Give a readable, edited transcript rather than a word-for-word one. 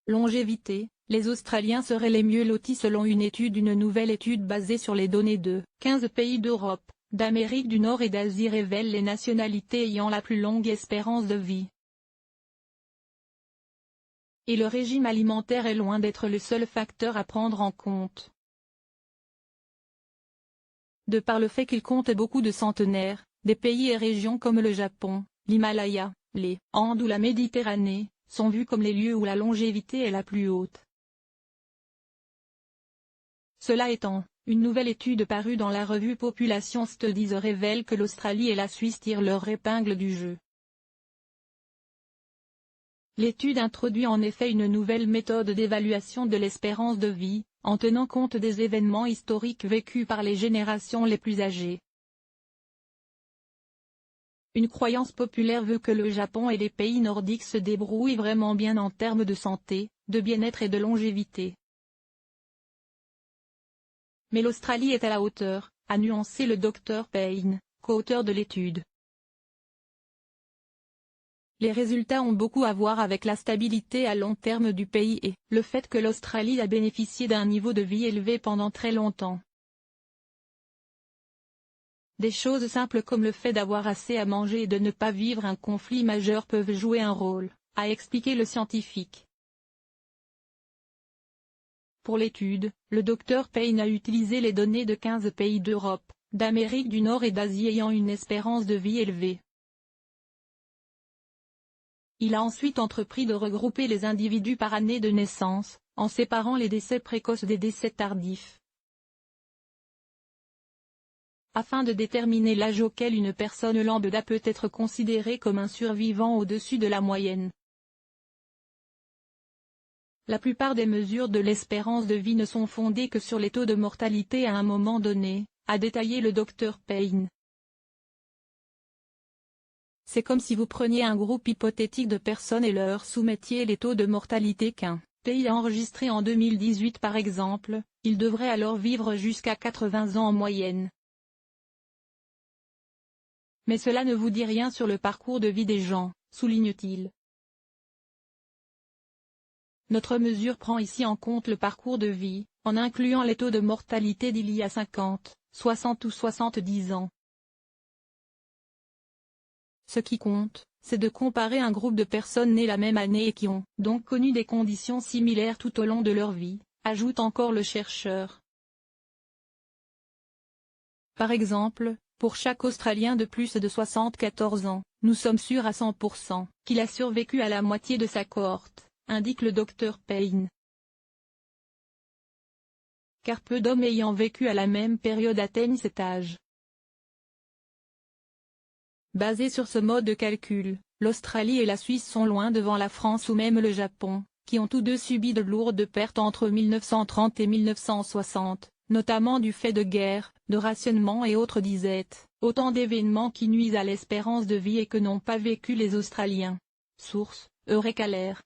Longévité, les Australiens seraient les mieux lotis selon une nouvelle étude basée sur les données de 15 pays d'Europe, d'Amérique du Nord et d'Asie révèle les nationalités ayant la plus longue espérance de vie. Et le régime alimentaire est loin d'être le seul facteur à prendre en compte. De par le fait qu'il compte beaucoup de centenaires, des pays et régions comme le Japon, l'Himalaya, les Andes ou la Méditerranée, sont vus comme les lieux où la longévité est la plus haute. Cela étant, une nouvelle étude parue dans la revue Population Studies révèle que l'Australie et la Suisse tirent leur épingle du jeu. L'étude introduit en effet une nouvelle méthode d'évaluation de l'espérance de vie, en tenant compte des événements historiques vécus par les générations les plus âgées. Une croyance populaire veut que le Japon et les pays nordiques se débrouillent vraiment bien en termes de santé, de bien-être et de longévité. Mais l'Australie est à la hauteur, a nuancé le Dr Payne, co-auteur de l'étude. Les résultats ont beaucoup à voir avec la stabilité à long terme du pays et le fait que l'Australie a bénéficié d'un niveau de vie élevé pendant très longtemps. Des choses simples comme le fait d'avoir assez à manger et de ne pas vivre un conflit majeur peuvent jouer un rôle, a expliqué le scientifique. Pour l'étude, le Dr Payne a utilisé les données de 15 pays d'Europe, d'Amérique du Nord et d'Asie ayant une espérance de vie élevée. Il a ensuite entrepris de regrouper les individus par année de naissance, en séparant les décès précoces des décès tardifs. Afin de déterminer l'âge auquel une personne lambda peut être considérée comme un survivant au-dessus de la moyenne. La plupart des mesures de l'espérance de vie ne sont fondées que sur les taux de mortalité à un moment donné, a détaillé le Dr Payne. C'est comme si vous preniez un groupe hypothétique de personnes et leur soumettiez les taux de mortalité qu'un pays a enregistrés en 2018 par exemple, ils devraient alors vivre jusqu'à 80 ans en moyenne. Mais cela ne vous dit rien sur le parcours de vie des gens, souligne-t-il. Notre mesure prend ici en compte le parcours de vie, en incluant les taux de mortalité d'il y a 50, 60 ou 70 ans. Ce qui compte, c'est de comparer un groupe de personnes nées la même année et qui ont donc connu des conditions similaires tout au long de leur vie, ajoute encore le chercheur. Par exemple, pour chaque Australien de plus de 74 ans, nous sommes sûrs à 100% qu'il a survécu à la moitié de sa cohorte, indique le Dr Payne. Car peu d'hommes ayant vécu à la même période atteignent cet âge. Basé sur ce mode de calcul, l'Australie et la Suisse sont loin devant la France ou même le Japon, qui ont tous deux subi de lourdes pertes entre 1930 et 1960, notamment du fait de guerres, de rationnement et autres disettes, autant d'événements qui nuisent à l'espérance de vie et que n'ont pas vécu les Australiens. Source: Eureka Lair.